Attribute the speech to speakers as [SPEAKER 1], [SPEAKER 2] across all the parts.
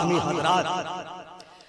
[SPEAKER 1] तमामी हजरात,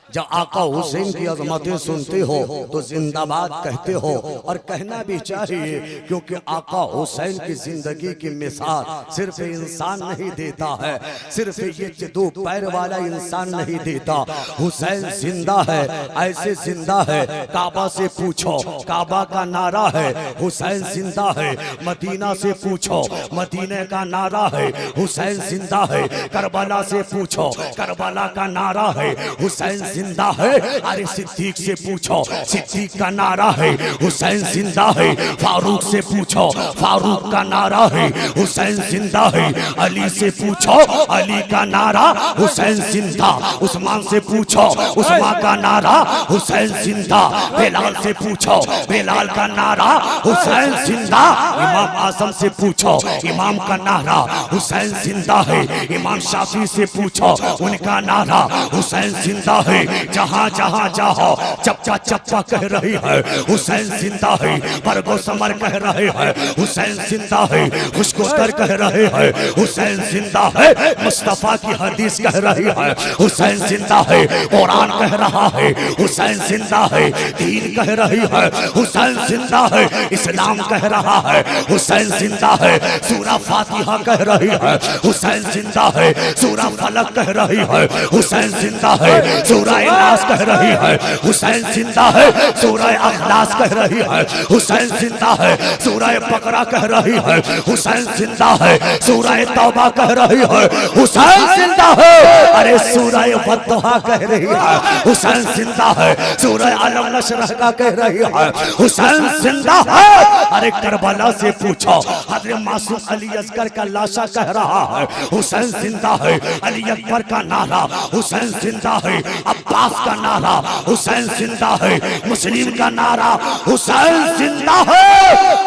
[SPEAKER 1] जब आका हुसैन की अजमतें सुनते हो तो जिंदाबाद कहते हो, और कहना भी चाहिए, क्योंकि आका हुसैन की जिंदगी की मिसाल सिर्फ इंसान नहीं देता है, सिर्फ ये दो पैर वाला इंसान नहीं देता। हुसैन जिंदा है, ऐसे जिंदा है काबा से पूछो, काबा का नारा है हुसैन जिंदा है। मदीना से पूछो, मदीने का नारा है हुसैन जिंदा है। करबला से पूछो, करबला का नारा है हुसैन जिंदा है। अरे सिद्दीक से पूछो, सिद्दीक का नारा है हुसैन जिंदा है। फारूक से पूछो, फारूक का नारा है हुसैन जिंदा है। अली से पूछो, अली का नारा हुसैन जिंदा। उस्मान से पूछो, उस्मान का नारा हुसैन जिंदा। बिलाल से पूछो, बिलाल का नारा हुसैन जिंदा। इमाम आजम से पूछो, इमाम का नारा हुसैन जिंदा है। इमाम शाफी से पूछो, उनका नारा हुसैन जिंदा है। जहां जहां जाओ चप्पा चप्पा कह रही है हुसैन जिंदा है। बरगो समर कह रहे हैं हुसैन जिंदा है। खुशकोतर कह रहे हैं हुसैन जिंदा है। मुस्तफा की हदीस कह रही है हुसैन जिंदा है। कुरान कह रहा है हुसैन जिंदा है। दीन कह रही है हुसैन जिंदा है। इस्लाम कह रहा है हुसैन जिंदा है। सूरा फातिहा कह रही है हुसैन जिंदा है। सूरा फलक कह रही है हुसैन जिंदा है। सूरा नास कह रही है हुसैन जिंदा है। सूरह अखलास कह रही है हुसैन जिंदा है। सूरह बकरा कह रही है हुसैन जिंदा है। सूरह तौबा कह रही है हुसैन जिंदा है। अरे सूरह फतहा कह रही है हुसैन जिंदा है। सूरह अलम नशरह का कह रही है हुसैन जिंदा है। अरे करबला से पूछो, हजरत मासूम अली असगर का लाशा कह रहा है हुसैन जिंदा है। अली अकबर का नारा हुसैन जिंदा है। अब्बास का नारा हुसैन जिंदा है। मुस्लिम का नारा हुसैन जिंदा है।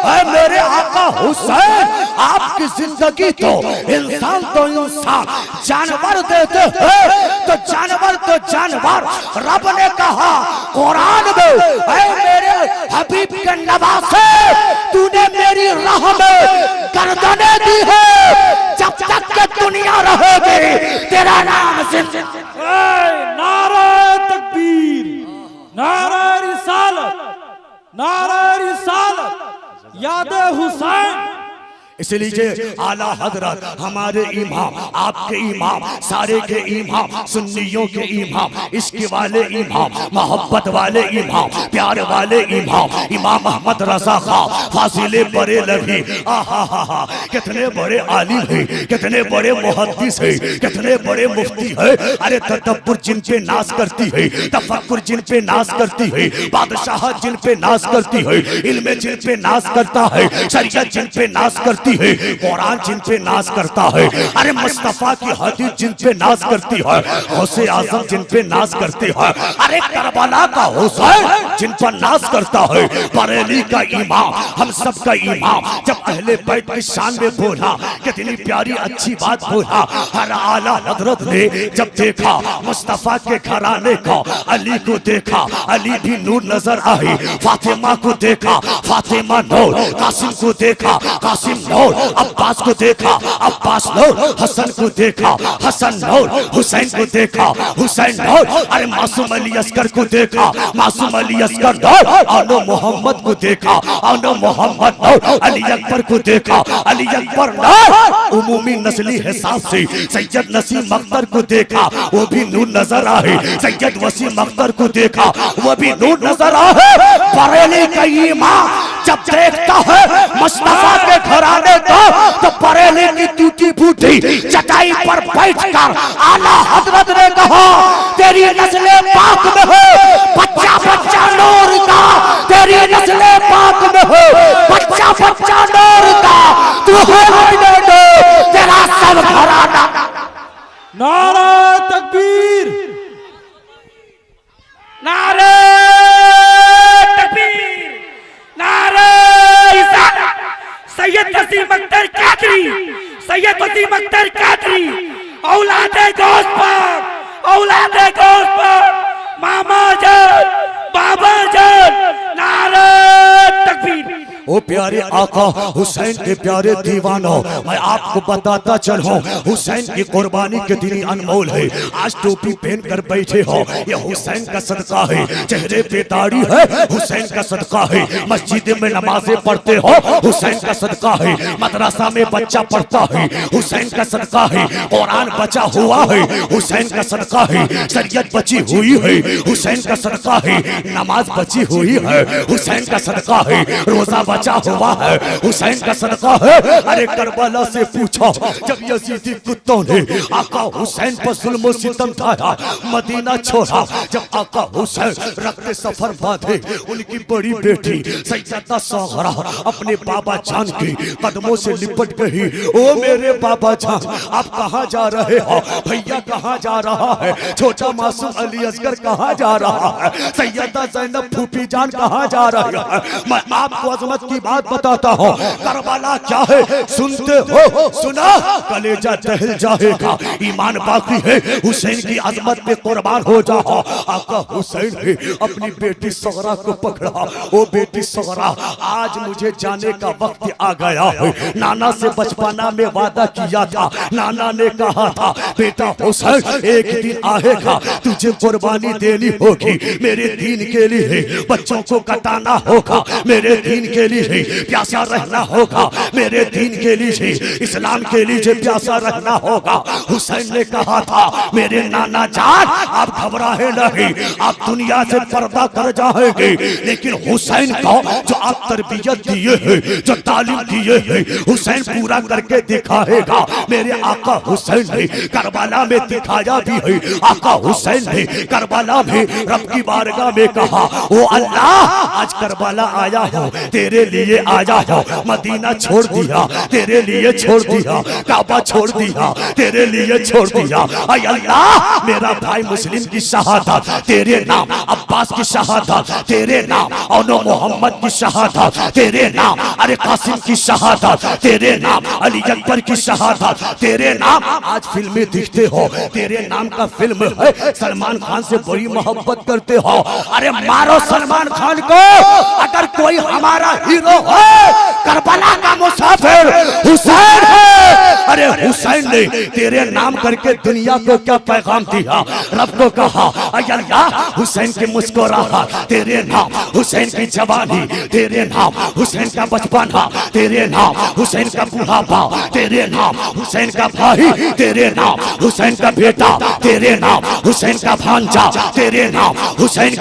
[SPEAKER 1] ऐ मेरे आका हुसैन, आपकी जिंदगी तो इंसान तो इंसान, जानवर देते हैं तो जानवर रब ने कहा कुरान में, ऐ मेरे हबीब के नवासे, तूने मेरी राह में गर्दने दी है। जब तक के दुनिया रहेगी तेरा नाम जिंदा।
[SPEAKER 2] नारा तकबीर, नारा रिसालत, नारा रिसालत, यादे हुसैन।
[SPEAKER 1] इसलिए आला हजरत हमारे इमाम, आपके इमाम, सारे के इमाम, सुन्नियों के इमाम, इश्क वाले इमाम, मोहब्बत वाले इमाम, प्यार वाले इमाम, इमाम अहमद रजा खां फाजिले बरेलवी, आहा कितने बड़े आलिम है, कितने बड़े मुहद्दिस है, कितने बड़े मुफ्ती है। अरे तदब्बुर जिन पे नाज करती है, तफक्कुर जिन पे नाज करती है, बादशाह जिन पे नाज करती है, इल्म जिन पे नाज करता है, शरीयत जिन पे नाज करती है, कुरान जिन पे नाज करता है। अरे मुस्तफा की हदीस जिन पे नाज करती है, गौसे आजम जिन पे नाज करती है। अरे करबला का हुसैन जिन पर नाज करता है। बरेली का इमाम, हम सब का इमाम, जब अहले बैत की शान में बोला, कितनी प्यारी अच्छी बात बोला। हर आला हजरत ने जब देखा मुस्तफा के घराने को, अली को देखा, अली भी नूर नजर आई। फातिमा को देखा, फातिमा नूर। कासिम को देखा, कासिम नूर। अब्बास को देखा, अब्बास नूर। हसन को देखा, हसन नूर। हुसैन को देखा, हुसैन नूर। अरे मासूम अली असगर को देखा, मासूम अली असगर नूर। आनो मोहम्मद को देखा, आनो मोहम्मद नूर। अली अकबर को देखा, अली अकबर नूर। उमूमी नस्ली हिसाब से सैयद नसीम अख्तर को देखा, वो भी नूर नजर आए। सैयद वसीम अख्तर को देखा, वो भी नूर नजर आए। बरेली का इमाम जब देखता है मुस्तफा के घराने को, तो बरेली की टूटी फूटी चटाई पर बैठकर आला हजरत ने कहा, तेरी नस्ले पाक में हो, बच्चा बच्चा नूर का। तेरी नस्ले पाक में हो, बच्चा बच्चा नूर का। तू है तेरा सब घराना।
[SPEAKER 2] नारा तकबीर,
[SPEAKER 3] नारे तकबीर, नारे सैयद वसीम अख्तर कादरी, सैयद वसीम अख्तर कादरी, औलादे गौस पाक, औलादे गौस पाक, मामा जान, बाबा जान। नारे तकबीर,
[SPEAKER 1] ओ प्यारे आका हुसैन के प्यारे दीवानों, मैं आपको बताता चलूं हुसैन की कुर्बानी कितनी अनमोल है। आज टोपी पहन कर बैठे हो, ये हुसैन का सदका है। चेहरे पे दाढ़ी है, हुसैन का सदका है। मस्जिद में नमाजें पढ़ते हो, हुसैन का सदका है। मदरसा में बच्चा पढ़ता है, हुसैन का सदका है। कुरान बचा हुआ है, हुसैन का सदका है। शरीयत बची हुई है, हुसैन का सदका है। नमाज बची हुई है, हुसैन का सदका है। रोजा बचा हुआ है, हुसैन का सदका है। अरे करबला से पूछो, जब यजीदी कुत्तों ने आका हुसैन पर जुल्म सितम ढाया, मदीना छोड़ा, जब आका हुसैन रखते सफर बांधे, उनकी बड़ी बेटी सैयदा सगरा अपने बाबा जान की कदमों से लिपट गई। ओ मेरे बाबा जान, आप कहाँ जा रहे हो? भैया कहाँ जा रहा है? छोटा मासूम अली असगर कहाँ जा रहा है? सैयदा ज़ैनब फूफी जान कहाँ जा रही है? मैं आपको अजमत की बात बताता हूँ, करबला क्या है सुनते हो? सुना, कलेजा दहल जाएगा, ईमान बाकी है। हुसैन की अजमत पे कुर्बान हो जाओ। आका हुसैन ने अपनी बेटी सगरा को पकड़ा। ओ बेटी सगरा, आज मुझे जाने का वक्त आ गया है। नाना से बचपना में वादा किया था, नाना ने कहा था बेटा हुसैन एक दिन आएगा, तुझे कुर्बानी देनी होगी मेरे दीन के लिए। बच्चों को कटाना होगा मेरे दीन के लिए, प्यासा रहना होगा मेरे दीन के लिए, इस्लाम के लिए प्यासा रहना होगा। हुसैन ने कहा था मेरे नाना जान, आप घबराए नहीं, आप दुनिया से पर्दा कर जाएंगे, लेकिन हुसैन को जो आप तरबियत दिए हैं, जो तालीम दिए हैं, हुसैन पूरा करके दिखाएगा। मेरे आका हुसैन ने करबला में दिखाया भी है। आका हुसैन ने करबला में रब की बारगाह में कहा, ओ अल्लाह, आज करबला आया हूँ, तेरे लिए आया हूँ। मदीना छोड़ दिया, तेरे लिए छोड़ दिया। काबा छोड़ दिया, तेरे लिए छोड़ दिया। ऐ अल्लाह, मेरा भाई मुस्लिम की शहादत तेरे नाम, अब्बास की शहादत तेरे नाम, और मोहम्मद की शहादत तेरे नाम, अरे कासिम की शहादत तेरे नाम, अली अकबर की शहादत तेरे नाम। आज फिल्में दिखते हो, तेरे नाम का फिल्म है, सलमान खान से बड़ी मोहब्बत करते हो। अरे मारो सलमान खान को, अगर कोई हमारा हीरो है, करबला का मुसाफिर हुसैन है। अरे हुसैन ने तेरे नाम करके दुनिया को क्या पैगाम दिया? रब को कहा, अल्लाह, हुसैन की मुस्कुराहट तेरे नाम, हुसैन की जवानी तेरे नाम, हुसैन का बचपना तेरे नाम, हुसैन का बुढ़ापा तेरे नाम, हुसैन का भाई तेरे नाम, हुसैन का बेटा तेरे नाम, हुसैन का भांजा तेरे नाम, हुसैन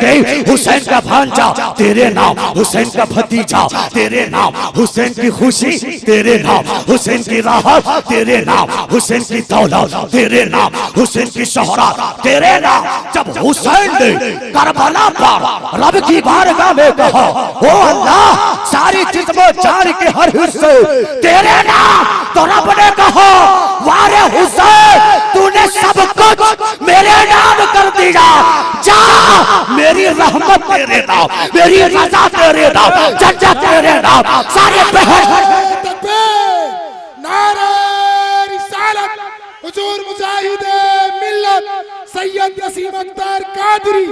[SPEAKER 1] का भांजा तेरे नाम, हुसैन का भतीजा तेरे नाम, हुसैन की खुशी तेरे नाम, हुसैन की राहत तेरे नाम, हुसैन की दौलत तेरे नाम, हुसैन की शोहरत तेरे नाम। जब हुसैन ने करबला पर रब की बारगाह में कहा, ओ अल्लाह, सारी जिस्मो जान के हर हिस्से तेरे नाम, तो रब ने कहा, वारे हुसैन, तूने सब कुछ मेरे नाम कर दिया, जा, मेरी रहमत तेरे नाम, मेरी रजा तेरे नाम, जन्नत तेरे नाम। सारे
[SPEAKER 4] नारे रिसालत, हुजूर मुजाहिदे मिल्लत सैयद नसीम अख्तर कादरी,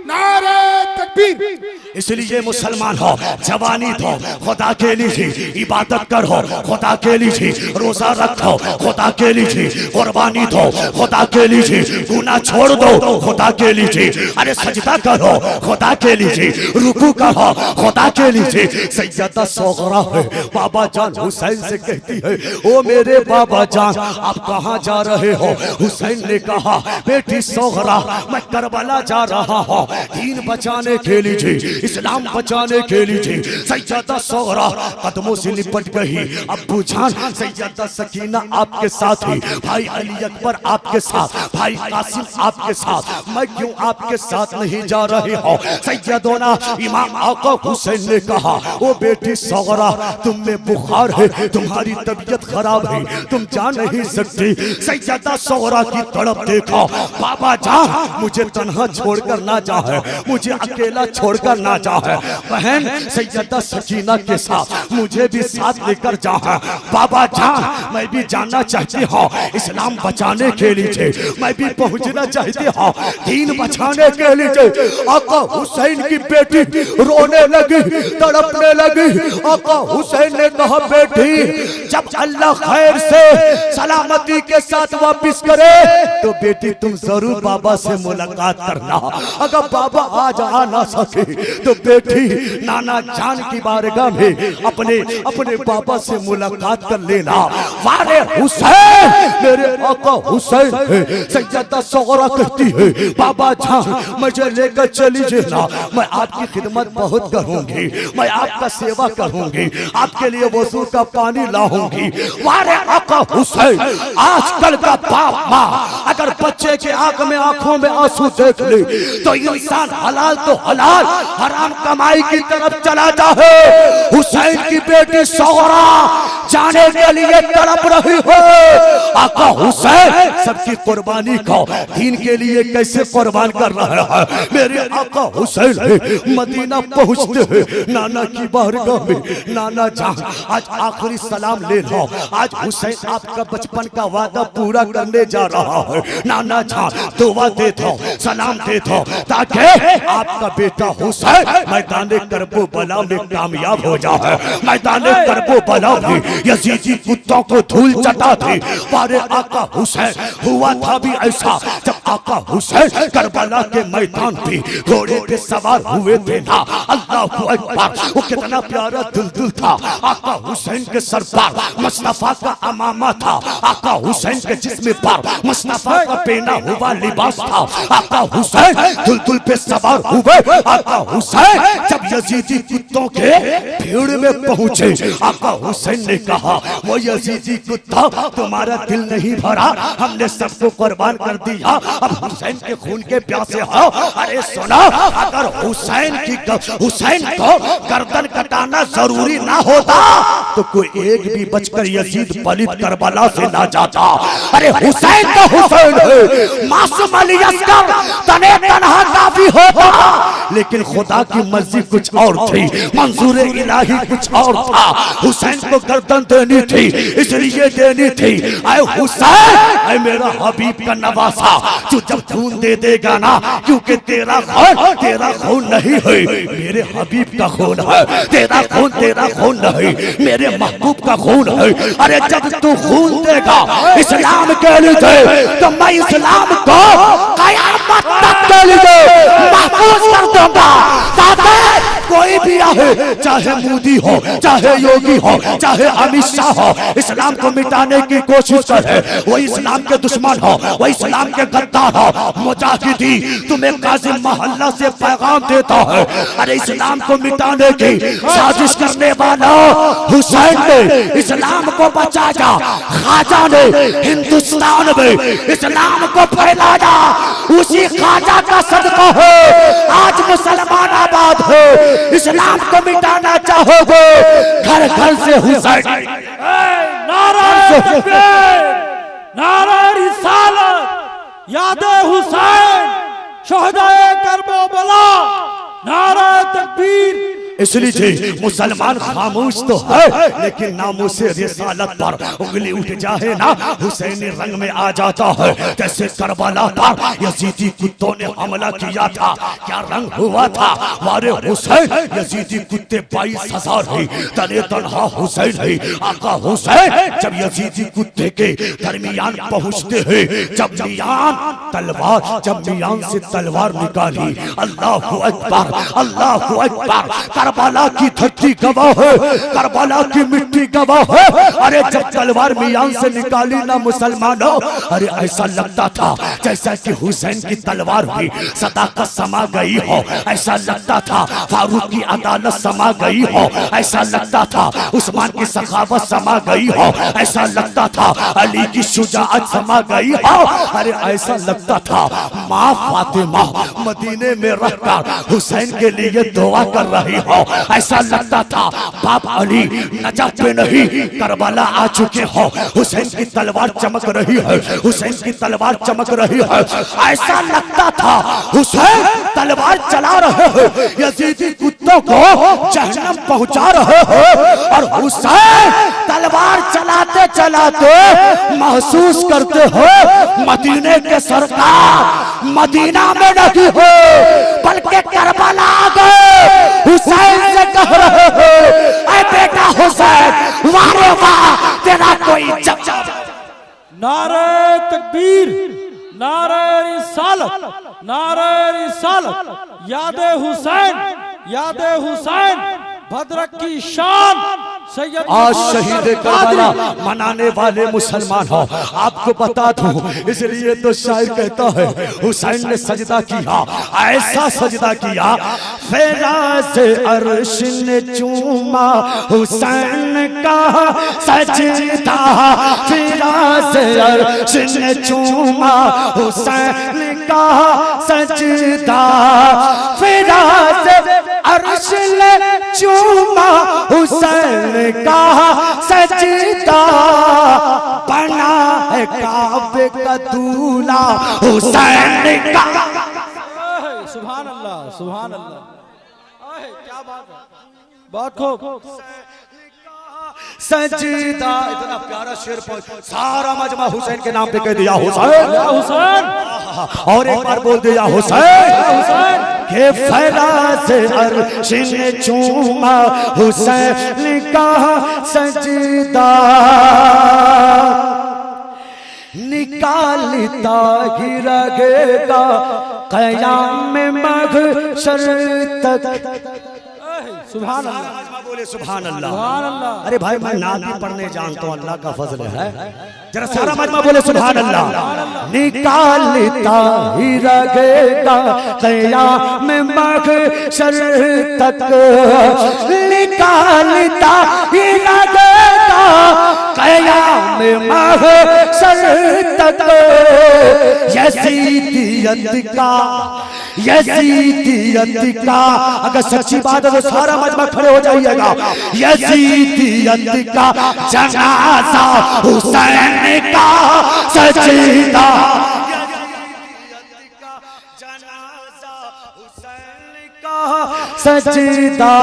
[SPEAKER 4] नारे तकबीर।
[SPEAKER 1] इसलिए मुसलमान हो, जवानी दो खुदा के लिए, इबादत करो खुदा के लिए, रोजा रखो खुदा के लिए, कुर्बानी दो खुदा के लिए, गुनाह छोड़ दो खुदा के लिए, अरे सजदा करो खुदा के लिए, रुकू करो खुदा के लिए। सैयदा सगरा है, बाबा जान हुसैन से कहती है, ओ मेरे बाबा जान, आप कहाँ जा रहे हो? हुसैन ने कहा, बेटी सगरा, मैं करबला जा रहा हूँ, दीन बचाने के लिए, इस्लाम बचाने के लिए। सैयदा सगरा कदमों से लिपट गई। अब्बू जान, सैयदा सकीना आपके साथ ही, भाई अली अकबर आपके साथ, भाई कासिम आपके साथ, मैं क्यों आपके साथ नहीं जा रही हूँ? सैयदोना इमाम आका हुसैन ने कहा, ओ बेटी सगरा, तुम में बुखार है, तुम्हारी तबीयत खराब है, तुम जा नहीं सकती। सैयदा सगरा की तड़प देखो, बाबा जान, मुझे तन्हा छोड़कर ना जाए, मुझे अकेला छोड़कर ना जाए। बहन सैयदा सकीना के साथ मुझे भी साथ लेकर जाए। बाबा जान मैं भी जाना चाहती हूँ इस्लाम बचाने के लिए, मैं भी पहुँचना चाहती हूँ दीन बचाने के लिए। आका हुसैन की बेटी रोने लगी, तड़पने लगी। आका हुसैन ने कहा बेटी जब अल्लाह खैर से सलामती के साथ वापिस करे तो बेटी तुम जरूर बाबा से मुलाकात करना। अगर बाबा आज आ ना सके तो बेटी नाना जान की बारगाह में अपने बाबा से मुलाकात कर लेना। वारे हुसैन मेरे आका हुसैन सैयदा सगरा कहती है बाबा जान मुझे लेकर चली जाना, मैं आपकी खिदमत बहुत करूंगी, मैं आपका सेवा करूंगी, आपके लिए वजू का पानी लाऊंगी। वारे आका हुसैन आजकल का बाप माँ अगर बच्चे के आंखों में आंसू देख ले तो इंसान हलाल तो हलाल हराम कमाई की तरफ चला जाए। हुसैन की बेटी सगरा जाने के लिए तड़प रही हो। आका हुसैन सबकी कुर्बानी को दीन के लिए कैसे कुर्बान कर रहा है। मेरे आका हुसैन मदीना पहुंचते हैं नाना की बारगाह में। नाना जान आज आखिरी सलाम ले लो, आज हुसैन आपका बचपन का वादा पूरा करने जा रहा है। नाना जान दुआ दे दो, सलाम दे दो ताकि आपका बेटा हुसैन मैदान करबो बला में कामयाब हो जाए। मैदान करबो बला में यजीदी कुत्तों को धूल चटा थी। पारे आका हुसैन हुआ था भी ऐसा जब आका हुसैन करबला के मैदान पे घोड़े पे सवार हुए थे ना। अल्लाहू अकबर वो कितना प्यारा दुल्दुल था। आका हुसैन के सर पर मुस्तफा का अमामा था, आका हुसैन के जिस्म पर मुस्तफा का पहना हुआ लिबास था। आका हुसैन दुल्दुल पे सवार हुए। आका हुसैन जब यजीदी कुत्तों के भीड़ में पहुंचे आका हुसैन ने कहा वो यजीदी कुत्ता तुम्हारा दिल नहीं भरा, हमने सबको कुर्बान कर दिया, अब हुसैन के खून के प्यासे हो। अरे सुना अगर हुसैन को गर्दन कटाना जरूरी ना होता तो कोई एक भी बचकर यजीद पलित करबला से ना जाता। अरे हुसैन तो हुसैन है, मासूम अली असगर तने तनहा काफी होता, लेकिन खुदा की मर्जी कुछ और थी, मंजूर इलाही कुछ और था। हुसैन को गर्दन देनी थी इसलिए देनी थी। आए हुसैन आए मेरा हबीब का नवासा जो जब खून दे देगा ना, क्योंकि तेरा खून नहीं है मेरे हबीब का खून है, तेरा खून नहीं मेरे महबूब का खून है। अरे जब तू खून देगा इस्लाम के लिए तो मैं इस्लाम को कयामत तक के लिए महफूज कर दूंगा। कोई भी आए चाहे मोदी हो चाहे योगी हो चाहे अमित शाह हो, इस्लाम को मिटाने की कोशिश करे वो इस्लाम के दुश्मन हो, वो इस्लाम के गद्दार हो। मुजाहिदी तुम्हें काजी मोहल्ला से पैगाम देता है। अरे इस्लाम को मिटाने की साजिश करने वाला हुसैन ने इस्लाम को बचाया, ख्वाजा ने हिंदुस्तान में इस्लाम को फैलाया, उसी ख्वाजा का सदका है आज मुसलमान आबाद है। इस्लाम को मिटाना चाहोगे घर घर से हुसैन।
[SPEAKER 2] नारा तकबीर, नारा रिसालत, यादे हुसैन, शोहदाए करबला, नारा तकबीर।
[SPEAKER 1] इसलिए मुसलमान खामोश तो है लेकिन नामों से रिसालत पर उंगली उठ जाए ना हुसैनी रंग में आ जाता है। जैसे करबला पर यजीदी कुत्तों ने हमला किया था, क्या रंग हुआ था। हमारे हुसैन यजीदी कुत्ते 22,000 ही तने तनहा हुसैन है। आका हुसैन जब यजीदी कुत्ते के दरमियान पहुंचते हैं, जब मियान से तलवार निकाली, अल्लाहु अकबर अल्लाहु अकबर। करबला की धरती गवाह है, करबला की मिट्टी गवाह है। अरे जब तलवार मियान से निकाली ना मुसलमानों, अरे ऐसा लगता था जैसा कि हुसैन की तलवार भी सदाकत समा गई हो, ऐसा लगता था फारूक की अदालत समा गई हो, ऐसा लगता था उस्मान की सखावत समा गई हो, ऐसा लगता था अली की शुजाअत समा गई हो। अरे ऐसा लगता था माँ फातिमा मदीने में रहकर हुसैन के लिए दुआ कर रही हो। हो, ऐसा लगता था बाप अली नजफ पे नहीं करबला आ चुके हो। हुसैन की तलवार चमक रही है, हुसैन की तलवार चमक रही है, ऐसा लगता था हुसैन तलवार चला रहे हैं, यजीदी कुत्तों को जहन्नम पहुंचा रहे हैं। और हुसैन तलवार चलाते चलाते महसूस करते हो मदीने के सरकार मदीना में नहीं हो बल्कि करबला आ गए। हुसैन से कह रहे हो, ऐ बेटा हुसैन, वारे वाह तेरा कोई जवाब।
[SPEAKER 2] नारे तकबीर, नारे रिसालत, नारे रिसालत, यादे हुसैन, यादे हुसैन, भद्रक की शान।
[SPEAKER 1] आज शहीद करबला मनाने वाले मुसलमान हो, आपको बता दूं, इसलिए तो शायर कहता है हुसैन ने सजदा किया, ऐसा सजदा किया फराज़ अर्श ने चूमा हुसैन का सजदा, फराज़ अर्श ने चूमा हुसैन का सजदा, फराज़ अर्श ने चूमा हुसैन का सजदा, बना है काबे का दूल्हा हुसैन का।
[SPEAKER 2] सुभान अल्लाह, सुभान अल्लाह, क्या बात है, बहुत खूब।
[SPEAKER 1] सजदा, इतना प्यारा शेर सारा मजमा हुसैन के नाम पे कह दिया, हुसैन
[SPEAKER 2] हुसैन,
[SPEAKER 1] और एक बार बोल दिया हुसैन, हुसैन के फराज़ अर्श ने चूमा हुसैन का सजदा, निकालता ही रहेगा क़याम महशर तक।
[SPEAKER 2] सुभान अल्लाह,
[SPEAKER 1] बोले सुभान अल्लाह,
[SPEAKER 2] सुभान अल्लाह।
[SPEAKER 1] अरे भाई मैं नात भी पढ़ने जानता हूँ, अल्लाह का फजल है, जरा सारा मजमा बोले सुभान अल्लाह। निकालता ही रहेगा क़याम महशर तक, निकालता ही रहेगा क़याम महशर तक, यज़ीदियत का, यज़ीदियत का, अगर सच्ची बात है तो सारा मजमा खड़े हो जाइएगा। यज़ीदियत का जनाजा हुसैन का सजदा, यज़ीदियत का जनाजा हुसैन का सजदा।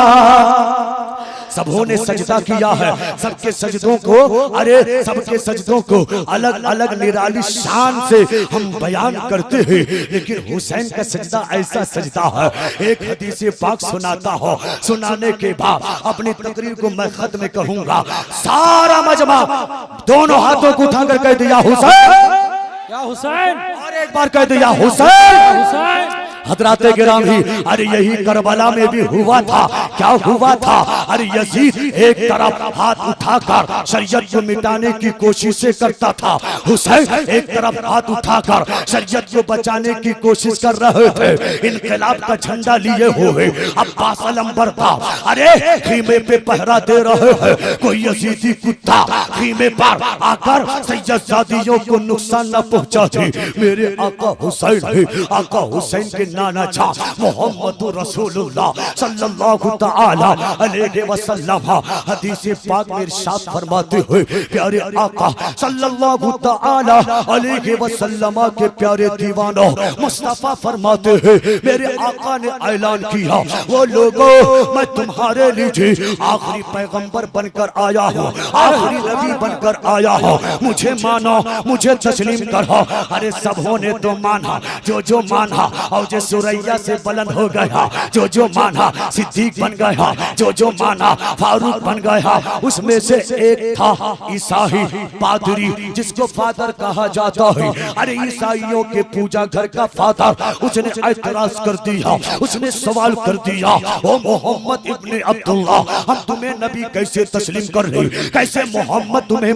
[SPEAKER 1] सबों ने सजदा किया है, सबके सजदों को, अरे सबके सजदों को अलग अलग निराली शान से हम बयान करते हैं, लेकिन हुसैन का सजदा ऐसा सजदा है। एक हदीस पाक सुनाता हो, सुनाने के बाद अपनी तकरीर को मैं खत्म करूंगा। सारा मजमा दोनों हाथों को उठाकर कह दिया हुसैन,
[SPEAKER 2] या हुसैन,
[SPEAKER 1] और एक बार कह दिया हुसैन,
[SPEAKER 2] हुसैन।
[SPEAKER 1] हजराते गिरामी, अरे यही करबला में भी हुआ था। क्या हुआ था? अरे यजीद एक तरफ हाथ उठाकर शरीयत को मिटाने की कोशिशें करता था, हुसैन एक तरफ हाथ उठाकर शरीयत को बचाने की कोशिश कर रहे थे। इनकलाब का झंडा लिए हुए अब्बास अलंबर था, अरे खीमे पे पहरा दे रहे हैं। कोई यजीदी कुत्ता खीमे पर आकर सैयदजादियों को नुकसान न पहुंचा दे। मेरे आका हुसैन है, आका हुसैन के नाना जा मोहम्मद रसूलुल्लाह सल्लल्लाहु तआला अलैहि वसल्लम हदीस पाक में इरशाद फरमाते हुए प्यारे आका सल्लल्लाहु तआला अलैहि वसल्लम के प्यारे दीवानों मुस्तफा फरमाते हैं, मेरे आका ने ऐलान किया, वो लोगों मैं तुम्हारे लिए आखिरी पैगंबर बनकर आया हूँ, आखिरी नबी बनकर आया हूँ, मुझे मानो, मुझे तस्लीम करो। अरे सबों ने तो माना, जो माना और जो सुरैया से बुलंद हो गया, जो माना सिद्दीक बन गया, जो माना फारूक बन गया। उसमें से एक था ईसाई पादरी, जिसको फादर कहा जाता है। अरे ईसाइयों के पूजा घर का फादर, उसने ऐतराज कर दिया, उसने सवाल कर दिया, ओ मोहम्मद इब्ने अब्दुल्लाह, हम तुम्हें नबी कैसे तस्लीम कर ले, कैसे मोहम्मद तुम्हें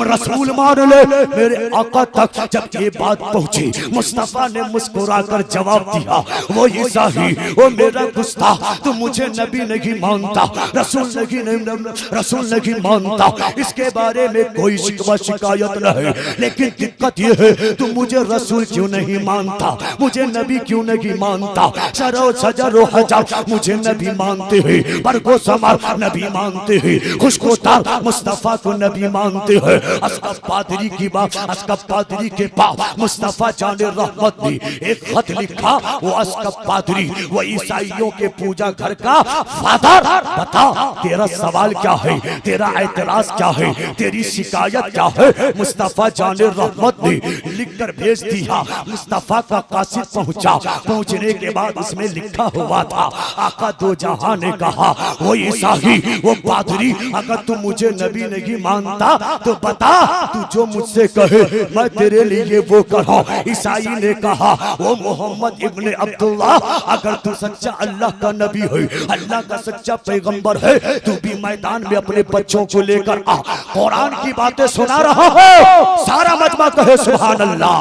[SPEAKER 1] रसूल मान ले। मेरे आका तक जब ये बात पहुंची, मुस्तफा ने मुस्कुराकर जवाब दिया, दिया। वो ईसाई, वो मेरा गुस्ताख, तू मुझे नबी नहीं मानता, रसूल नहीं मानता, इसके बारे में कोई शिकवा शिकायत नहीं, लेकिन दिक्कत ये है तू मुझे रसूल क्यों नहीं मानता, मुझे नबी क्यों नहीं मानता। शरो सजरो हजार मुझे नबी मानते हैं, बरगो समार नबी मानते हैं, खुशको तार मुस्तफा को नबी मानते हैं। अस्कफ पादरी की बात, अस्कफ पादरी के पास मुस्तफा जाने रहमत ने एक खत लिखा। वो अस्कफ पादरी वो ईसाइयों के पूजा घर का फादर, बता तेरा सवाल क्या है, तेरा एतराज क्या है, तेरी शिकायत क्या है। मुस्तफा जाने रहमत ने लिखकर भेज दिया। मुस्तफा का कासिद पहुंचा, पहुंचने के बाद उसमें लिखा हुआ था, आका दो जहां ने कहा, वो ईसाई वो पादरी, अगर तू मुझे नबी नहीं मानता तो बता, तू जो मुझसे कहे मैं तेरे लिए वो करूं। ईसाई ने कहा, वो मोहम्मद इब्ने अब्दुल्ला, अगर तू सच्चा अल्लाह का नबी है, अल्लाह का सच्चा पैगंबर है, तू भी मैदान में अपने बच्चों को लेकर आ, कुरान की बातें सुना रहा हो, सारा मजमा कहे सुभान अल्लाह,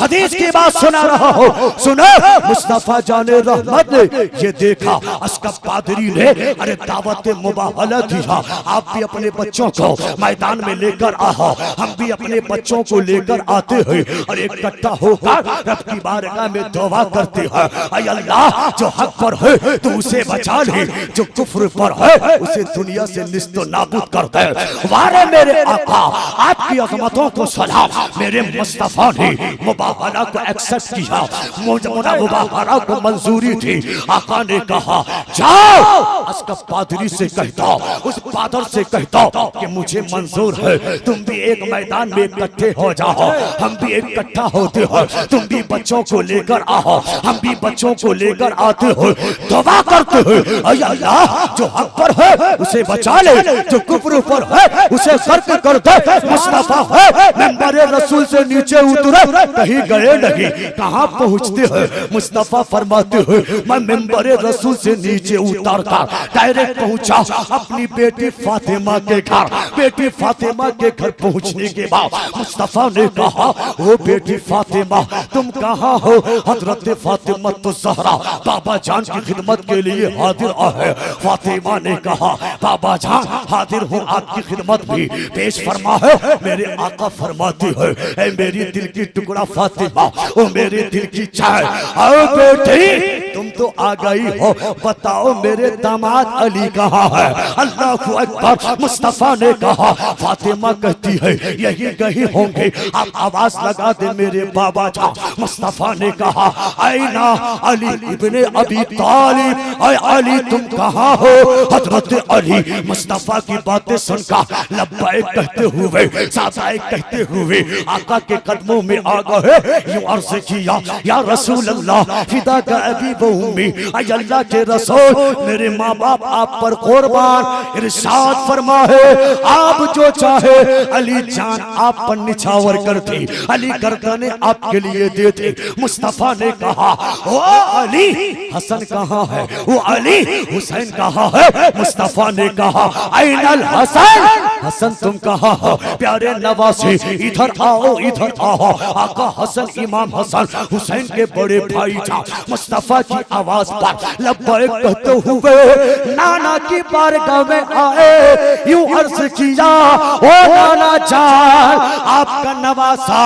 [SPEAKER 1] हदीस की बात सुना रहा हो, सुनो। मुस्तफा जाने रहमत ने ये देखा, अस्कफ पादरी ने अरे दावत मुबाहला दिया, आप भी अपने बच्चों को मैदान में लेकर आओ, हम भी अपने बच्चों को लेकर आते हैं और इकट्ठा होकर रब की बारगाह में दुआ करते हैं, ऐ अल्लाह जो हक पर है तू उसे बचा ले, जो कुफ्र पर है उसे दुनिया से निस्तो नाबूद कर दे। वारे मेरे आका, आपकी अज़मतों को सलाम। मेरे मुस्तफा ने मुबाहला को एक्सेप्ट किया, मुबाहला को मंजूरी थी। आका ने कहा, जाओ अस्कफ पादरी से कहता, उस पादर से कहता कि मुझे मंजूर है, तुम भी एक मैदान में इकट्ठे हो जाओ, हम भी इकट्ठा होते हो, तुम भी बच्चों को लेकर आओ, हम भी बच्चों को लेकर आते हो, दुआ करते हो, ऐ अल्लाह जो हक पर है उसे बचा ले, जो कुफ्र पर है उसे सर्क कर दे। मुस्तफा है मिंबर रसूल से नीचे उतरे, कहीं गए नहीं, कहाँ पहुँचते हैं। मुस्तफा फरमाते हैं, मैं मिंबर रसूल से नीचे उतरकर डायरेक्ट पहुंचा अपनी बेटी फातिमा के घर। बेटी फातिमा के घर पहुंचने के बाद मुस्तफा ने कहा, वो बेटी फातिमा तुम कहाँ हो। हजरत फातिमा तो ज़हरा बाबा जान की खिदमत के लिए हाजिर है। फातिमा ने कहा, बाबा जान हाजिर हूँ, आपकी खिदमत भी पेश फरमा है। मेरे आका फरमाते हैं, ऐ मेरी दिल की टुकड़ा फातिमा, ओ मेरे दिल की चाय, आओ बेटी तुम तो आ गई हो, बताओ मेरे दामाद अली कहाँ है। अल्लाहु अकबर। मुस्तफा ने कहा, फातिमा कहती है यही कहीं होंगे, आप आवाज लगा दे मेरे बाबा जान। मुस्तफा ने कहा, आईना अली इब्ने अबी तालिब, ऐ अली तुम कहाँ हो। हजरत अली मुस्तफा की बातें सुनकर लब्बैक कहते हुए, सादाइक कहते हुए आका के कदमों में आ गए। यूं अर्ज़ किया, या रसूल अल्लाह फिदा का अबी व उम्मी, ऐ अल्लाह के रसूल मेरे माँ बाप आप पर कुर्बान। इरशाद फरमाए, आप जो चाहे अली जान आप पर निछावर करते, अली गर्दने आपके लिए देते। मुस्तफा ने कहा, ओ अली हसन कहाँ है, वो अली हुसैन कहाँ है। मुस्तफा ने कहा, ऐनल हसन, हसन तुम कहाँ हो। प्यारे नवासे इधर आओ, इधर आओ। आका हसन इमाम हसन हुसैन के बड़े भाई जान मुस्तफा की आवाज पर लब्बैक कहते हुए नाना की बारगाह में आए। यूं अर्ज किया, ओ नाना जान आपका नवासा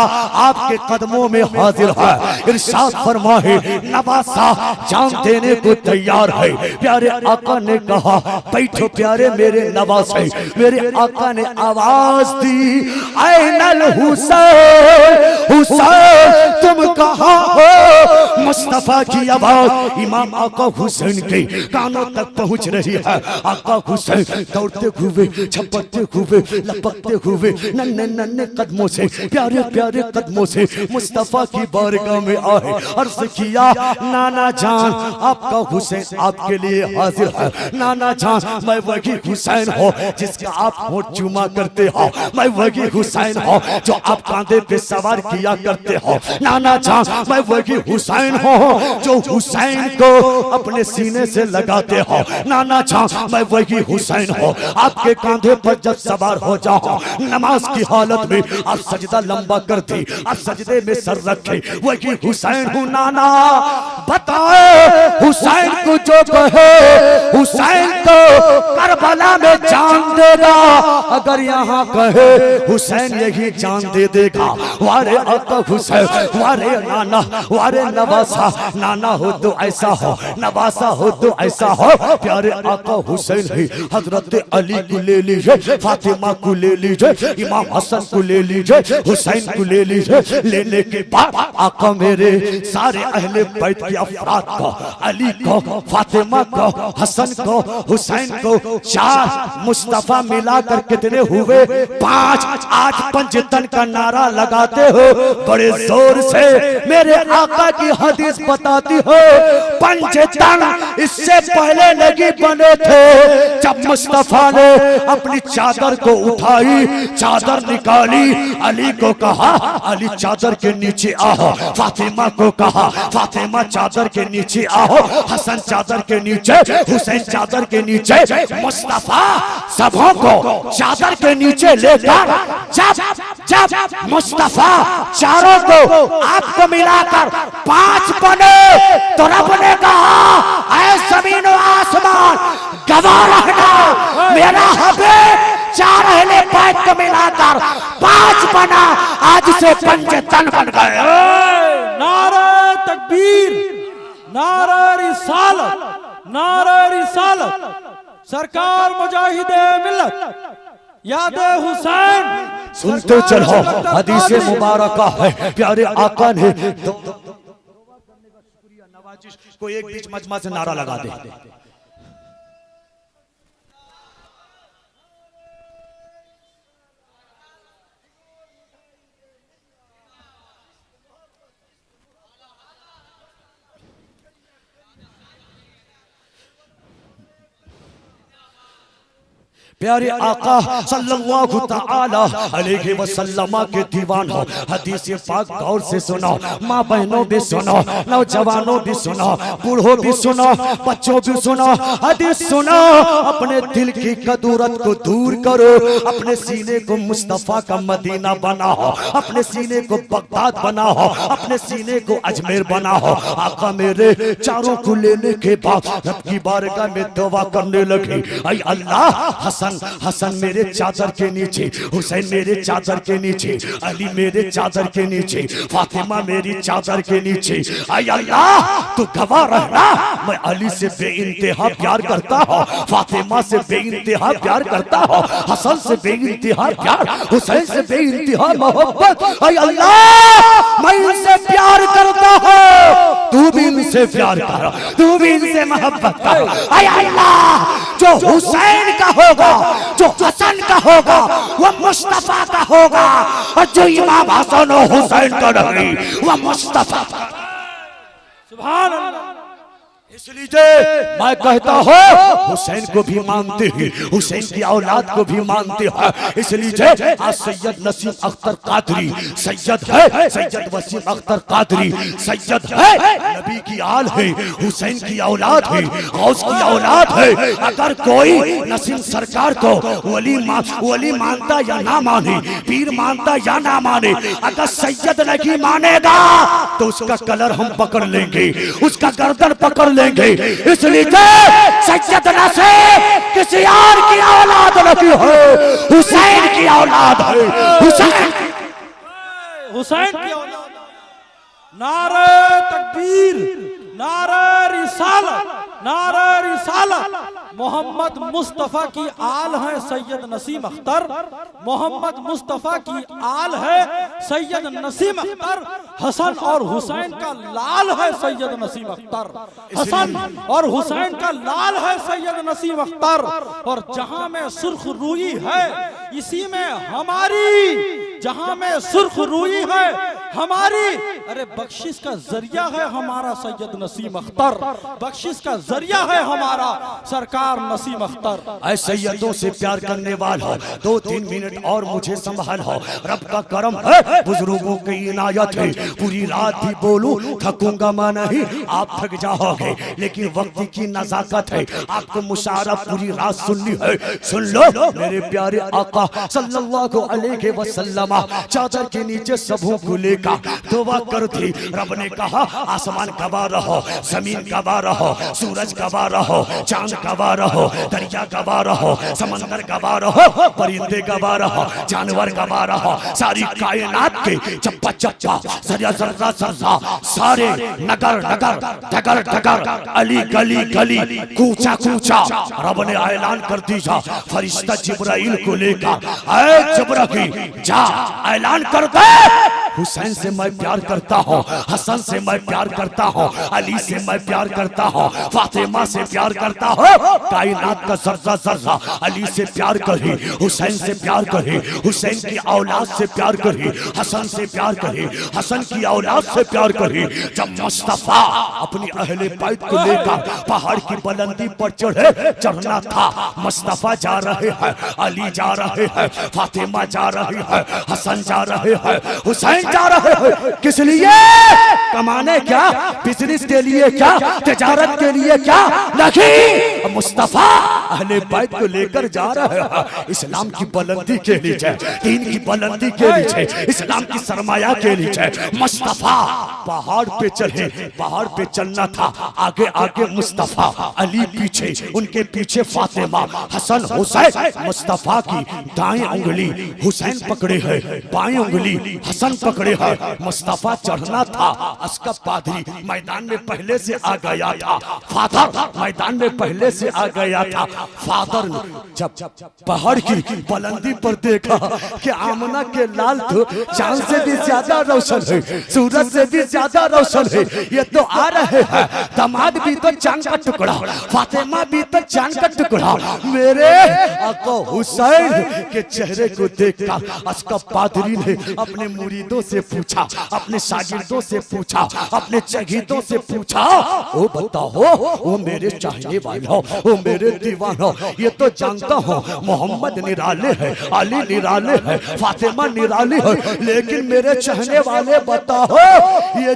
[SPEAKER 1] आपके कदमों में हाजिर है। इरशाद फरमाए, नवासा जान देने को तैयार है। प्यारे आका ने कहा, बैठो प्यारे मेरे नवासे। मेरे आका ने आवाज दी, ऐनल हुसैन, हुसैन तुम कहाँ हो। मुस्तफा की आवाज इमाम आका हुसैन के कानों तक पहुंच रही है। आका हुसैन दौड़ते हुए, छपकते हुए, लपकते हुए नन्हे नन्हे कदमों से, प्यारे प्यारे कदमों से मुस्तफा की बारगाह में आए। अर्ज किया, नाना जान आपका हुसैन आपके लिए हाजिर है। नाना जान मैं वही हुसैन हूँ जिसका आप होठ चूमा करते हो, मैं वही हुसैन हूँ जो आप कांधे पे सवार किया करते हो। नाना जान मैं वही हुसैन हूँ जो हुसैन को अपने सीने से लगाते हो। नाना जान मैं वही हुसैन हूँ आपके कांधे पर जब सवार हो जाओ, नमाज की हालत में आप सजदा लंबा करते, आप सजदे में सर रखे, वही हुसैन हूँ नाना बताए हुसैन को जो कहे हुसैन को करबला में जान देगा, अगर यहाँ कहे हुसैन यही जान दे देगा। वारे आका हुसैन, वारे नाना, वारे नवासा, नाना हो तो ऐसा हो, नवासा हो तो ऐसा हो। प्यारे आका हुसैन ही हजरत अली को ले लीजिए, फातिमा को ले लीजिए, इमाम हसन को ले लीजिए, हुसैन को ले लीजिए। लेने के बाद आका मेरे सारे अहले बैत के अफराद को, अली को, फातिमा को, हसन को, हुसैन को, चार मुस्तफा मिलाकर कितने हुए? 5। आज पंचतन का नारा लगाते हो बड़े जोर से। मेरे आका की हदीस बताती हो पंचतन इससे पहले नहीं बने थे। जब मुस्तफा ने अपनी चादर को उठाई, चादर निकाली, अली को कहा अली चादर के नीचे आओ, फातिमा को कहा फातिमा चादर के नीचे आओ, हसन चादर के नीचे, हुसैन चादर के नीचे। मुस्तफा सबों को चादर के नीचे लेकर जब मुस्तफा चारों को आपको मिलाकर 5 बने तो रब ने कहा ऐ ज़मीन व आसमान गवाह रहना, मेरा हबीब 4 अहले बैत को मिलाकर 5 बना, आज से पंचतन बन गए।
[SPEAKER 2] नारा तकबीर, नारा रिसालत, नारा रिसालत। सरकार मुजाहिदे मिल्लत यादे हुसैन।
[SPEAKER 1] सुनते चलो हदीसे मुबारका है प्यारे आका ने। कोई एक बीच मजमा से नारा लगा दे। प्यारे आका सल्लल्लाहु तआला अलैहि वसल्लम के दीवान हो, हदीस पाक गौर से सुनो, माँ बहनों भी सुनो, नौजवानों भी सुनो, बूढ़ों भी सुनो, बच्चों भी सुनो, हदीस सुनो। अपने दिल की कदूरत को दूर करो, अपने सीने को मुस्तफा का मदीना बनाओ, अपने सीने को बगदाद बनाओ, अपने सीने को अजमेर बनाओ। आका मेरे चारों को लेने के बाद रब की बारगाह में दुआ करने लगे, ऐ अल्लाह हसन हसन मेरे चादर के नीचे, हुसैन मेरे चादर के नीचे, अली मेरे चादर के नीचे, फातिमा मेरी चादर के नीचे। ऐ अल्लाह तू गवाह रहना, मैं अली से बेइंतहा प्यार करता हूँ, फातिमा से बेइंतहा प्यार करता हूँ, हसन से बेइंतहा प्यार, हुसैन से बेइंतहा मोहब्बत। ऐ अल्लाह मैं इनसे प्यार करता हूँ, तू भी इनसे प्यार कर, तू भी इनसे मोहब्बत कर। ऐ अल्लाह जो हुसैन का होगा, जो हसन का होगा, वो मुस्तफा का होगा, और जो इमाम हसन और हुसैन का नहीं, वो मुस्तफा का।
[SPEAKER 2] सुभान अल्लाह।
[SPEAKER 1] इसलिए मैं कहता हूँ हुसैन को भी मानते हैं, हुसैन की औलाद को भी मानते हैं। इसलिए आज सैयद नसीम अख्तर कादरी सैयद है, सैयद वसीम अख्तर कादरी सैयद है, नबी की आल है, हुसैन की औलाद है, गौस की औलाद है। अगर कोई नसीम सरकार को वली मानता या ना माने, पीर मानता या ना माने, अगर सैयद नहीं मानेगा तो उसका कलर हम पकड़ लेंगे, उसका गर्दन पकड़ लेंगे। इसलिए सैयद नसीम किसी और की औलाद नहीं है, हुसैन की औलाद है,
[SPEAKER 2] हुसैन की औलाद। नारे तकबीर, नारे रिसालत, नारे रिसालत। मोहम्मद मुस्तफा की आल है सैयद नसीम अख्तर, मोहम्मद मुस्तफा की आल है सैयद नसीम अख्तर। हसन और हुसैन का लाल है सैयद नसीम अख्तर, हसन और हुसैन का लाल है सैयद नसीम अख्तर। और जहां में सुर्ख रूई है इसी में हमारी, जहां में सुर्ख रूई है हमारी, अरे बख्शिश का जरिया है हमारा सैयद नसीम अख्तर, बख्शिश का जरिया है हमारा सरकार नसीम अख्तर।
[SPEAKER 1] ऐ सैयदों से प्यार करने वाला हो, 2-3 मिनट और मुझे संभाल हो, रब का करम है, बुजुर्गों की इनायत है। पूरी रात भी बोलूं थकूंगा मैं नहीं, आप थक जाओगे, लेकिन वक्त की नजाकत है, आपको मुशारा पूरी रात सुननी है। सुन लो मेरे प्यारे आका सल्लल्लाहु अलैहि वसल्लम चादर के नीचे सबों को लेकर लेकर दुआ कर दी। रब ने कहा आसमान गवाह रहो, जमीन गवाह रहो, सूरज गवाह रहो, चांद गवाह रहो, दरिया गवाह रहो, समंदर गवाह रहो, परिंदे गवाह रहो, जानवर गवाह रहो, सारी कायनात के चप्पा चप्पा, जर्रा जर्रा जर्रा, सारे नगर नगर, डगर डगर, अली गली गली, कूचा कूचा, रब ने ऐलान कर दिया फरिश्ता जिब्राइल को लेकर, ऐ जिब्राइल जा ऐलान कर दे, हुसैन से मैं प्यार करता हूँ, हसन से मैं प्यार करता हूँ, अली से मैं प्यार करता हूँ, फातिमा से प्यार करता हूँ, कायनात का जर्रा जर्रा अली से प्यार करी, हुसैन से प्यार करी, हुसैन की औलाद से प्यार करी, हसन से प्यार करी, हसन की औलाद से प्यार करी। जब मुस्तफा अपनी अहले बैत को लेकर पहाड़ की बुलंदी पर चढ़ना था, मुस्तफा जा रहे हैं, अली जा रहे हैं, फातिमा जा रही है, हसन जा रहे हैं, हुसैन जा रहे हैं। किस लिए? कमाने क्या? बिजनेस के लिए क्या? तिजारत के लिए क्या? नहीं, मुस्तफा अहले बैत को लेकर जा रहे हैं इस्लाम की बुलंदी के लिए, दीन की बुलंदी के लिए, इस्लाम की सरमाया के लिए। मुस्तफा पहाड़ पे चढ़े, पहाड़ पे चलना था, आगे आगे मुस्तफा, अली पीछे, उनके पीछे फातिमा, हसन, हुसैन। मुस्तफा की दाएं उंगली हुसैन पकड़े है, बाएं उंगली हसन पकड़े है। मुस्तफा चढ़ना था, उसका पादरी मैदान में पहले से आ गया था, फादर मैदान में पहले से आ गया था। फादर ने जब पहाड़ की बुलंदी पर देखा कि आमना के लाल तो चांद से भी ज्यादा रोशन है, सूरज से भी ज्यादा रोशन है, ये तो आ रहे हैं, दामाद भी तो चांद का टुकड़ा, फातिमा भी तो चांद का टुकड़ा। मेरे आका हुसैन के चेहरे को देखकर उसका पादरी ने अपने मुरीदों से पूछा, अपने शागिर्दों से पूछा, अपने चहीदों से पूछा, ओ बताओ, वो मेरे चाहने वाले हो, वो मेरे दीवाना, ये तो जानता हूँ मोहम्मद निराले है, अली निराले है, फातिमा निराली है, लेकिन मेरे चाहने वाले बताओ, ये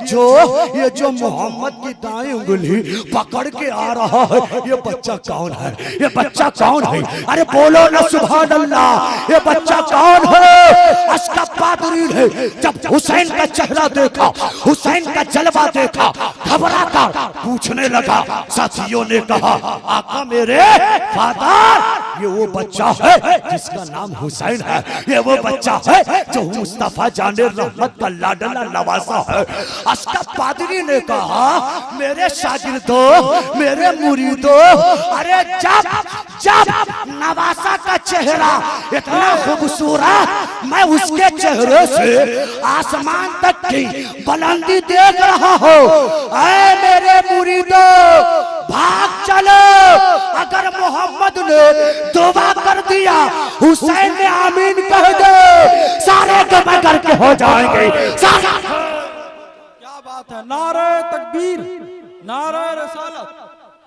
[SPEAKER 1] जो मोहम्मद की दाएं उंगली पकड़ के आ रहा है, ये बच्चा कौन है? ये बच्चा कौन है? अरे बोलो ना सुभान अल्लाह, ये बच्चा कौन है? उसका पादरी ने जब हुसैन का चेहरा देखा, हुसैन का जलवा देखा, घबरा कर पूछने लगा। साथियों ने कहा, आका मेरे फादर, ये वो बच्चा है जिसका नाम हुसैन है, ये वो बच्चा है जो मुस्तफा जाने रहमत का लाडला नवासा है। उसका पादरी ने कहा, मेरे शागिर्दों, मेरे मुरीदों, अरे जब नवासा का चेहरा इतना खूबसूरत, मैं उसके चेहरे से आसमान तक की बुलंदी देख रहा हूँ। ऐ मेरे मुरीदों, भाग चलो, अगर मोहम्मद ने तौबा कर दिया, हुसैन ने आमीन कह दे, सारे तौबा करके हो जाएंगे।
[SPEAKER 2] क्या बात है? नारे तकबीर, नारे रिसालत,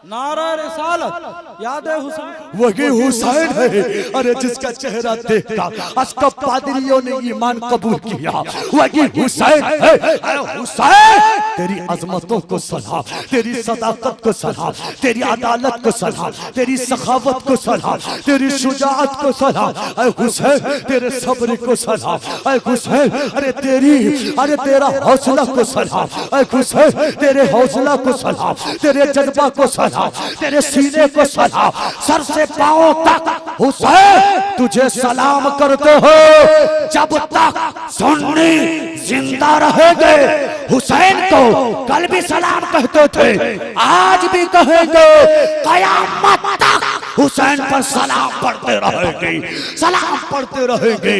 [SPEAKER 2] नारा रिसालत, याद है हुसैन?
[SPEAKER 1] वही हुसैन है, अरे जिसका चेहरा देखा उसका पादरियों ने ईमान कबूल किया, वही हुसैन है। अरे हुसैन, तेरी अजमतों को सलाम, तेरी सदाकत को सलाम, तेरी अदालत को सलाम, तेरी सखावत को सलाम, तेरी शुजाअत को सलाम। अरे हुसैन, तेरे सब्र को सलाम। अरे हुसैन, अरे तेरा हौसला को सलाम। अरे हुसैन, तेरे हौसला को सलाम, तेरे जज्बा को सलाम, तेरे सीने को सलाम, सर से पांव तक। हुसैन, तुझे सलाम करते हो जब तक सुन्नी जिंदा रहेंगे। हुसैन को कल भी सलाम कहते थे, आज भी कहेंगे, कयामत तक हुसैन पर सलाम पढ़ते रहेंगे, सलाम पढ़ते रहेंगे।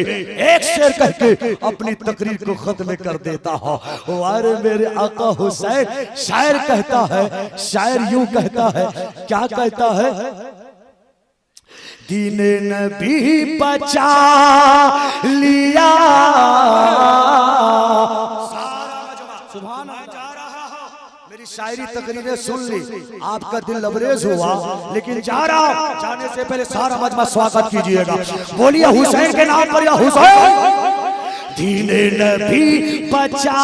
[SPEAKER 1] एक शेर कह के अपनी तकरीर को खत्म कर देता हूं। अरे मेरे आका हुसैन, शायर कहता है, शायर यूं कहता है, क्या कहता है? दीने नबी बचा लिया,
[SPEAKER 2] सुभान अल्लाह।
[SPEAKER 1] मेरी शायरी तकरीरें सुन ली, आपका दिल लबरेज हुआ, लेकिन जा रहा हूं, जाने से पहले सारा मजमा स्वागत कीजिएगा। बोलिए हुसैन के नाम पर, या हुसैन। दीने नबी बचा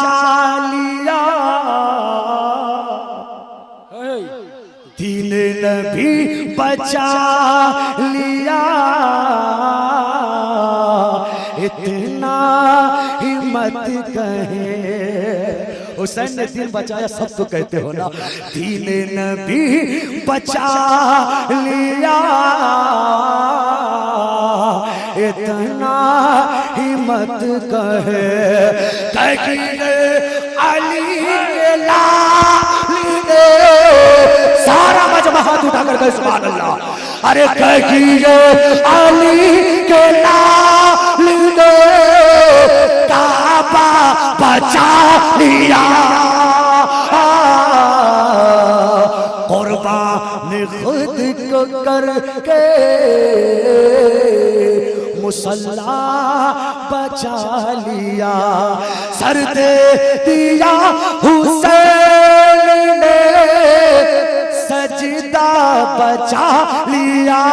[SPEAKER 1] लिया, दीने नबी बचा लिया, इतना हिम्मत कहे हुसैन ने दीन बचाया, सब तो कहते हो ना, दीन नबी बचा लिया, इतना हिम्मत कहे अली के लाल ने, सारा मजमा हाथ उठाकर कहे सुभान अल्लाह। अरे कहिए अली के लाल ने काबा बचा लिया, कुर्बान खुद को करके मुसल्ला बचा लिया, सर दे दिया हुसैन ने सजदा बचा लिया।